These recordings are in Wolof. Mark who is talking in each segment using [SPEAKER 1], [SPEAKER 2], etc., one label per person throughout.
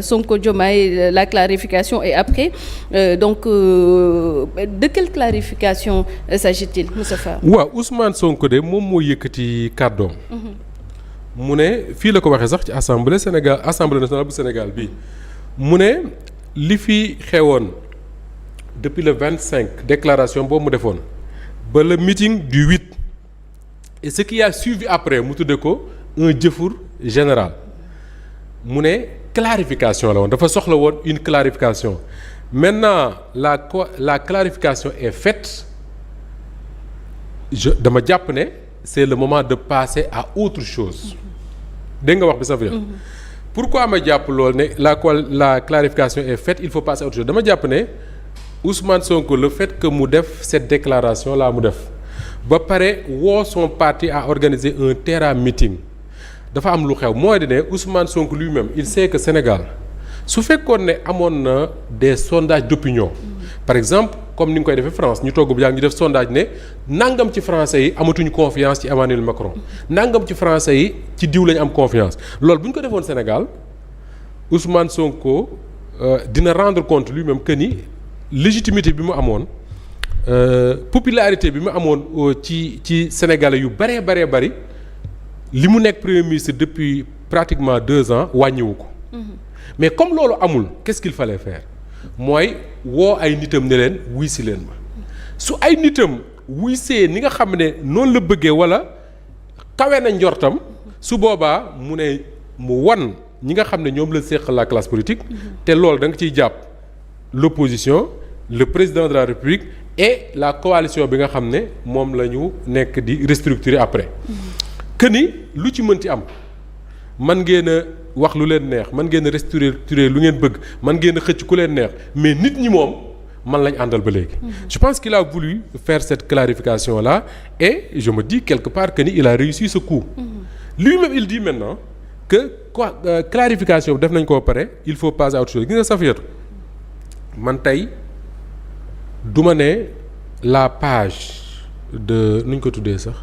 [SPEAKER 1] Sonko Diomaye la clarification et après de quelle clarification s'agit-il Moustapha?
[SPEAKER 2] waaw Ousmane Sonko de moom moo yëkkati kàddoom. mu ne fii la ko waxee sax ci assemblée nationale bu Sénégal bi mu ne li fi xewoon depuis le 25 déclaration boobu mu defoon ba le meeting du 8 et ce qui a suivi après mu tudde ko un jëfur général. mu ne clarification la woon dafa soxla woon une clarification maintenant la clarification est faite dama jàpp ne c'est le moment de passer à autre chose dégg nga wax bi ça veut dire pourquoi ma jàpp loolu ne la clarification est faite il faut passer à autre chose dama jàpp ne Ousmane Sonko le fait que mu def cette déclaration là mu def ba pare woo son parti à organiser un terrain meeting dafa am lu xew mooy de ne Ousmane Sonko lui-même il sait que Sénégal su fekkoon ne amoon na des sondages d'opinion par exemple comme ni nga koy defee France ñu togg bu yàgg ñu def sondage ne nangam ci français yi amatuñu confiance ci Emmanuel Macron nangam ci français yi ci diw lañu am confiance loolu bu ñu ko defoon Sénégal Ousmane Sonko dina rendre compte lui-même que ni légitimité bi mu amoon popularité bi mu amoon ci Sénégalais yu bëree bari. li mu nekk premier ministre depuis pratiquement 2 ans wàññiwu ko mais comme loolu amul qu'est-ce qu'il fallait faire mooy woo ay nitam ne leen wuy si leen ma su ay nitam wuy see ni nga xam ne noonu la bëggee wala kawe na njortam su boobaa mu ne mu wan ñi nga xam ne ñoom la séq la classe politique te loolu da nga ciy jàpp l'opposition le président de la République et la coalition bi nga xam ne moom la ñu nekk di restructurer après que ni lu ci mënti am man ngeen a wax lu leen neex man ngeen a restructurer lu ngeen bëgg man ngeen a xëcc ku leen neex mais nit ñi moom man lañ àndal ba léegi. Je pense qu'il a voulu faire cette clarification là et je me dis quelque part que ni il a réussi ce coup. Lui-même il dit maintenant que clarification bi def nañ koo pare il faut passer à autre chose gis nga Safiatou man tey du ma ne la page de nu ñu ko tuddee sax.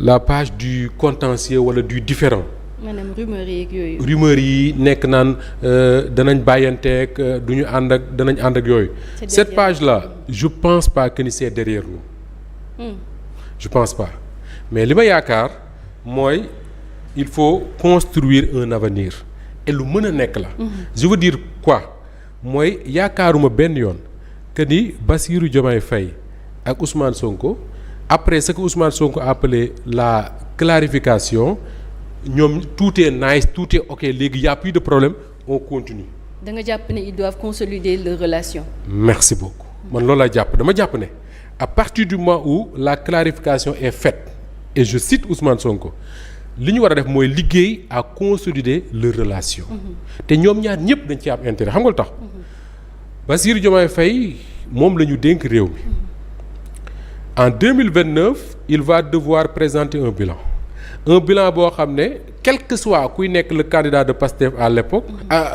[SPEAKER 2] la page du contentieux wala du différend.
[SPEAKER 1] maanaam rumeur yi ak yooyu.
[SPEAKER 2] rumeur yi nekk naan danañ bàyyanteeg du ñu ànd ak danañ ànd ak yooyu. cette page là je pense pas que ni c'est derrière nous. Je pense pas mais li ma yaakaar mooy il faut construire un avenir et lu mën a nekk la. je veux dire quoi mooy yaakaaruma benn yoon que ni Bassirou Diomaye Faye ak Ousmane Sonko. Après ce que Ousmane Sonko a appelé la clarification ñoom tout est nice tout est ok léegi y a plus de problème on continue.
[SPEAKER 1] da nga jàpp ne ils doivent consolider leur relation.
[SPEAKER 2] Merci beaucoup man loolu laa jàpp dama jàpp ne à partir du moment où la clarification est faite et je cite Ousmane Sonko li ñu war a def mooy liggéey à consolider leur relation. te ñoom ñaar ñëpp dañ ci am intérêt xam nga lu tax. Bassirou Diomaye Faye moom la ñu dénk réew mi. En 2029 il va devoir présenter un bilan boo xam ne quel que soit kuy nekk le candidat de Pastef à l'époque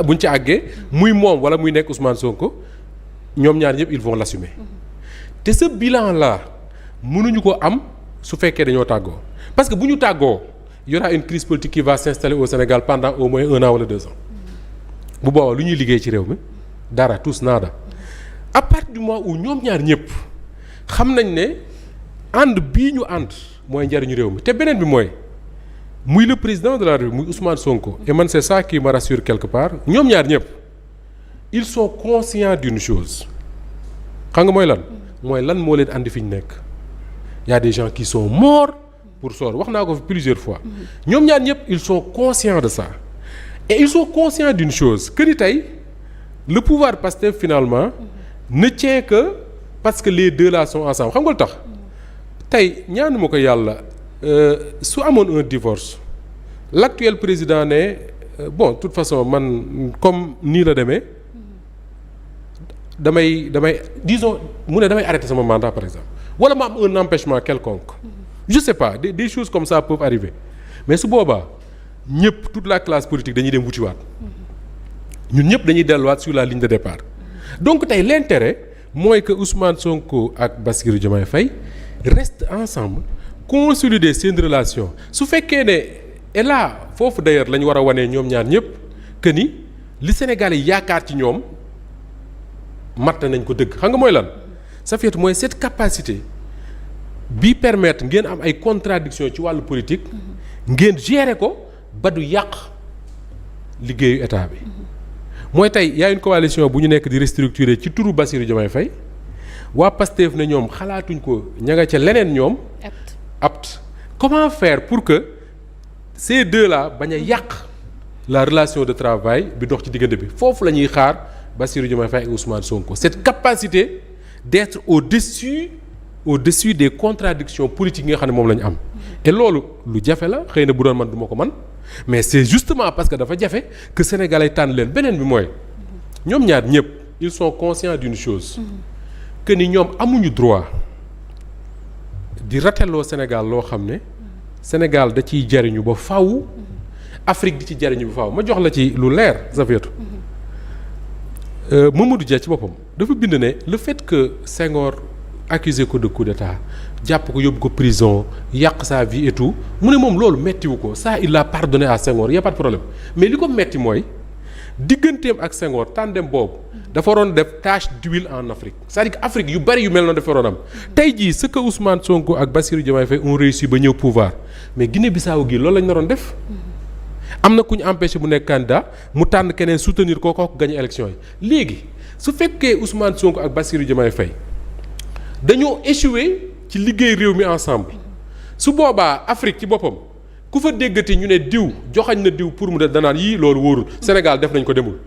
[SPEAKER 2] bu ñu ci àggee muy moom wala muy nekk Ousmane Sonko ñoom ñaar ñëpp ils vont l'assumer te ce bilan là mënuñu ko am su fekkee dañoo tàggoo parce que bu ñu tàggoo y aura une crise politique qui va s'installer au Sénégal pendant au moins 1 an wala 2 ans bu boobaa lu ñuy liggéey ci réew mi dara tous nada à partir du moment où ñoom ñaar ñëpp xam nañ ne ànd bii ñu ànd mooy njariñu réew mi te beneen bi mooy muy le président de la République muy Ousmane Sonko et man c'est ça qui me rassure quelque part ñoom ñaar ñëpp ils sont conscients d'une chose xam nga mooy lan moo leen andi fi ñu nekk y a des gens qui sont morts pour sor wax naa ko fi plusieurs fois ñoom ñaar ñëpp ils sont conscients de ça et ils sont conscients d'une chose que ni tey le pouvoir Pastef finalement ne tient que parce que les deux là sont ensemble xam nga lu tax tey ñaanuma ko yàlla su amoon un divorce l'actuel président ne bon de toute façon man comme nii la demee damay disons mu ne damay arrêter sama mandat par exemple wala ma am un empêchement quelconque je sais pas des choses comme ça peuvent arriver mais su boobaa ñëpp toute la classe politique dañuy dem wutiwaat ñun ñëpp dañuy delluwaat sur la ligne de départ donc tey l'intérêt mooy que Ousmane Sonko ak Bassirou Diomaye Faye restent ensemble consolider seen relation su fekkee ne et là foofu d'ailleurs la ñu war a wanee ñoom ñaar ñëpp que ni li Sénégalais yaakaar ci ñoom mat nañ ko dëgg xam nga mooy lan Safiatou mooy cette capacité bi permettre ngeen am ay contradiction ci wàllu politique ngeen gérer ko ba du yàq liggéeyu état bi mooy tey y a une coalition bu ñu nekk di restructurer ci turu Bassirou Diomaye Faye waa Pastef ne ñoom xalaatuñ ko ña nga ca leneen ñoom apte comment faire pour que ces deux là bañ a yàq la relation de travail bi dox ci diggante bi foofu la ñuy xaar Bassirou Diomaye Faye et Ousmane Sonko cette capacité d'être au-dessus des contradictions politiques yi nga xam ne moom la ñu am et loolu lu jafe la xëy na bu doon man du ma ko man mais c'est justement parce que dafa jafe que Sénégalais tànn leen beneen bi mooy ñoom ñaar ñëpp ils sont conscients d'une chose que ni ñoom amuñu droit di rateloo Sénégal loo xam ne Sénégal da ciy jariñu ba faw Afrique di ci jariñu ba faw ma jox la ci lu leer Safiatou Mamadou Dia ci boppam dafa bind ne le fait que Senghor accusé ko de coup d'état jàpp ko yóbbu ko prison yàq sa vie et tout mu ne moom loolu mettiwu ko ça il l'a pardonné à Senghor y a pas de problème mais li ko metti mooy digganteem ak Senghor tandem boobu dafa waroon def tache d'huile en Afrique c'est-à-dire que Afrique yu bari yu mel noonu dafa waroon am tey jii ce que Ousmane Sonko ak Bassirou Diomaye Faye ont réussi ba ñëw pouvoir mais Guinée-Bissau gi loolu lañ naroon def am na ku ñu empêché bu nekk candidat mu tànn keneen soutenir ko kooku gagné élection yi léegi su fekkee Ousmane Sonko ak Bassirou Diomaye Faye dañoo échoué ci liggéey réew mi ensemble su boobaa Afrique ci boppam ku fa déggati ñu ne diw joxañ na diw pour mu def danaan yii loolu wóorul Sénégal def nañ ko demul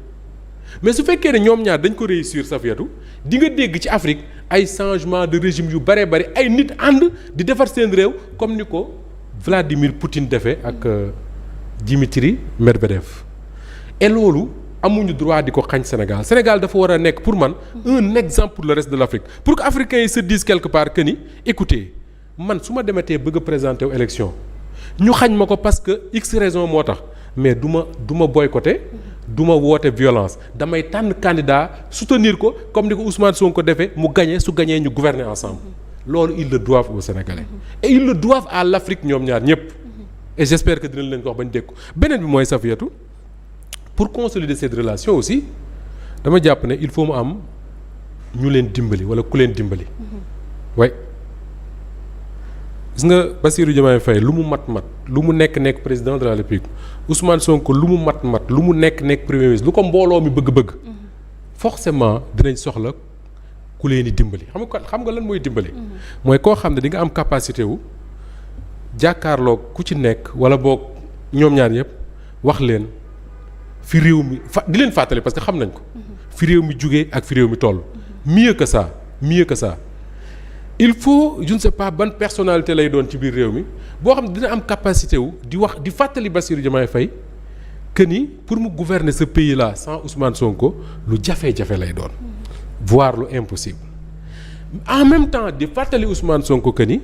[SPEAKER 2] mais su fekkee ne ñoom ñaar dañ ko réussir Safiatou di nga dégg ci Afrique ay changement de régime yu bare bari ay nit ànd di defar seen réew comme ni ko Vladimir Poutine defee ak Dimitri Medvedev et loolu amuñu droit di ko xañ Sénégal dafa war a nekk pour man un exemple pour le reste de l'Afrique pour que africains yi se disent quelque part que ni écoutez man su ma demetee bëgg a présenter wu élection ñu xañ ma ko parce que x raison moo tax mais du ma boycotter du ma woote violence damay tànn candidat soutenir ko comme ni ko Ousmane Sonko defee mu gagné su gagné ñu gouverner ensemble loolu ils le doivent aux Sénégalais et ils le doivent à l'Afrique ñoom ñaar ñëpp et j'espère que dinañ leen ko wax bañ dégg ko beneen bi mooy Safiatou pour consolider cette relation aussi dama jàpp ne il faut mu am ñu leen dimbali wala ku leen dimbali way gis nga Bassirou Diomaye Faye lu mu mat lu mu nekk président de la République Ousmane Sonko lu mu mat lu mu nekk premier ministre lu ko mbooloo mi bëgg-bëgg forcément dinañ soxla ku leen di dimbali xam nga lan mooy dimbali mooy koo xam ne di nga am capacité wu jàkkaarloo ku ci nekk wala boog ñoom ñaar yëpp wax leen fi réew mi di leen fàttali parce que xam nañ ko fi réew mi jugee ak fi réew mi toll mieux que ça il faut je ne sais pas ban personnalité lay doon ci biir réew mi boo xam ne dina am capacité wu di wax di fàttali Bassirou Diomaye Faye que ni pour mu gouverner ce pays là sans Ousmane Sonko lu jafe-jafe lay doon voire lu impossible en même temps di fàttali Ousmane Sonko que ni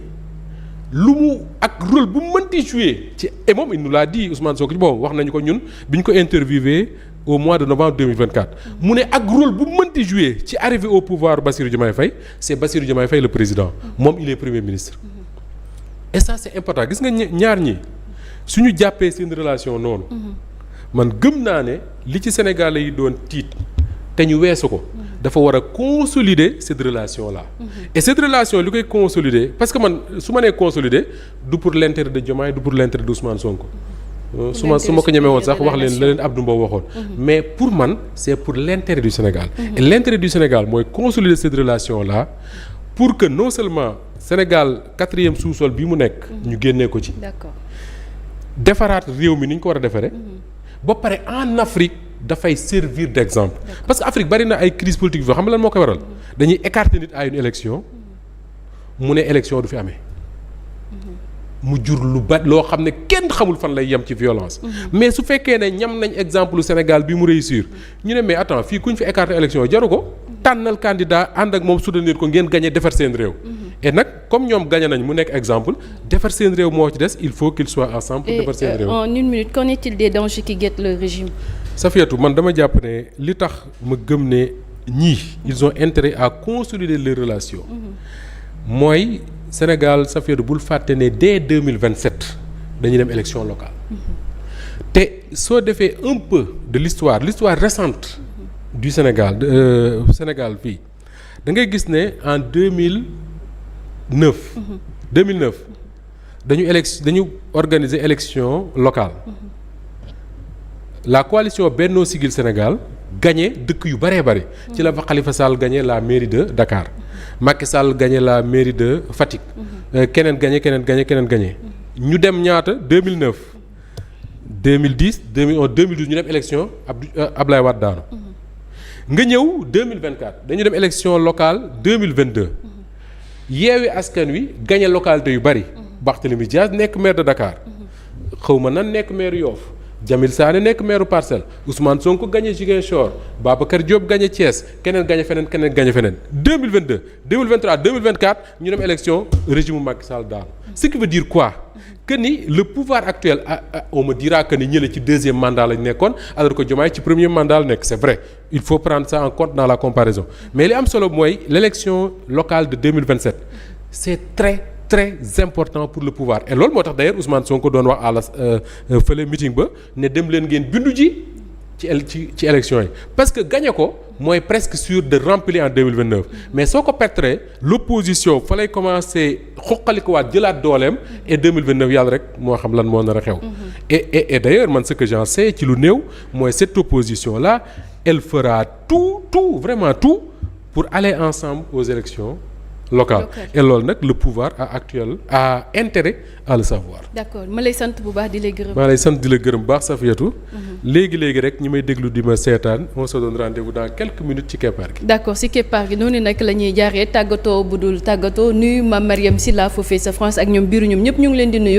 [SPEAKER 2] lu mu ak rôle bu mënti jouer ci et moom il nous l'a dit Ousmane Sonko ci boobu wax nañu ko ñun bi ñu ko interviewé au mois de novembre 2024 mu ne ak rôle bu mënti jouer ci arrivée au pouvoir Bassirou Diomaye Faye c'est Bassirou Diomaye Faye le président moom il est premier ministre et ça c'est important gis nga ñaar ñi suñu jàppee seen relation noonu man gëm naa ne li ci Sénégalais yi doon tiit te ñu weesu ko dafa war a consolider cette relation là et cette relation li koy consolider parce que man su ma nee consolider du pour l'intérêt de Diomaye du pour l'intérêt de Ousmane Sonko su ma ko ñemee woon sax wax leen la leen Abdou Mbow waxoon mais pour man c'est pour l'intérêt du Sénégal et l'intérêt du Sénégal mooy consolider cette relation là pour que non seulement Sénégal 4e sous-sol bi mu nekk ñu génnee ko ci
[SPEAKER 1] d'accord
[SPEAKER 2] defaraat réew mi ni ñu ko war a defaree ba pare en Afrique dafay servir d'exemple parce que Afrique bari na ay crise politique yoo xam nga lan moo koy waral dañuy écarter nit à une élection mu ne élection du fi amee mu jur lu ba loo xam ne kenn xamul fan lay yem ci violence mais su fekkee ne ñam nañ exemple Sénégal bi mu réussir ñu ne mais attends fii ku ñu fi écarter élection jaru ko tànnal candidat ànd ak moom soutenir ko ngeen gagné defar seen réew et nag comme ñoom gagné nañ mu nekk exemple defar seen réew moo ci des il faut qu'ils soient ensemble pour defar seen réew.
[SPEAKER 1] En une minute, qu'en est-il des dangers qui guettent le régime?
[SPEAKER 2] Safiatou man dama jàpp ne li tax ma gëm ne ñii ils ont intérêt à consolider les relations mooy Sénégal Safiatou bul fàtte ne dès 2027 dañuy dem élection locale te soo defee un peu de l'histoire récente du Sénégal Sénégal fii da ngay gis ne en 2009 dañu organiser élection locale la coalition Benno Siggil Sénégal gagné dëkk yu bëree bëri ci la fa Khalifa Sall gagné la mairie de Dakar Macky Sall gagné la mairie de Fatick keneen gagné ñu dem ñaata 2009 2010 2011 2012 ñu dem élection Abdoulaye Wade daanu nga ñëw 2024 dañu dem élection locale 2022 Yewwi Askan Wi gagné localité yu bëri Barthélémy Dias nekk maire de Dakar xawma nan nekk maire Yoff Jamil Sané nekk maire Parcelles Ousmane Sonko gagné Ziguinchor Babacar Diop gagné Thiès keneen gagné feneen 2022 2023 2024 ñu dem élection régime Macky Sall daanu ce qui veut dire quoi que ni le pouvoir actuel on me dira que ni ñële ci deuxième mandat lañ nekkoon alors que Diomaye ci premier mandat la nekk c'est vrai il faut prendre ça en compte dans la comparaison mais li am solo mooy l'élection locale de 2027 c'est très important pour le pouvoir et loolu moo tax d'ailleurs Ousmane Sonko doon wax à la fële meeting ba ne dem leen ngeen bindu ji ci élection yi parce que gagné ko mooy presque sûr de remplir en 2029 mais soo ko perdre l'opposition fa lay commencer xoqalikuwaat jëlaat dooleem et 2029 yàlla rek moo xam lan moo nar a xew et d'ailleurs man ce que j'en sais ci lu néew mooy cette opposition là elle fera tout vraiment tout pour aller ensemble aux élections locales et loolu nag le pouvoir a intérêt à le savoir.
[SPEAKER 1] d'accord ma lay sant bu baax di la gërëm.
[SPEAKER 2] maa lay sant di la gërëm baax Safiatou. léegi rek ñi may déglu di ma seetaan on se donne rendez-vous dans quelques minutes ci keppaar gi.
[SPEAKER 1] d'accord ci keppaar gi noonu nag la ñuy jaaree tàggatoo bu dul tàggatoo nuyu Mame Mariam Sylla foofee sa France ak ñoom biiru ñoom ñëpp ñu ngi leen di nuyu.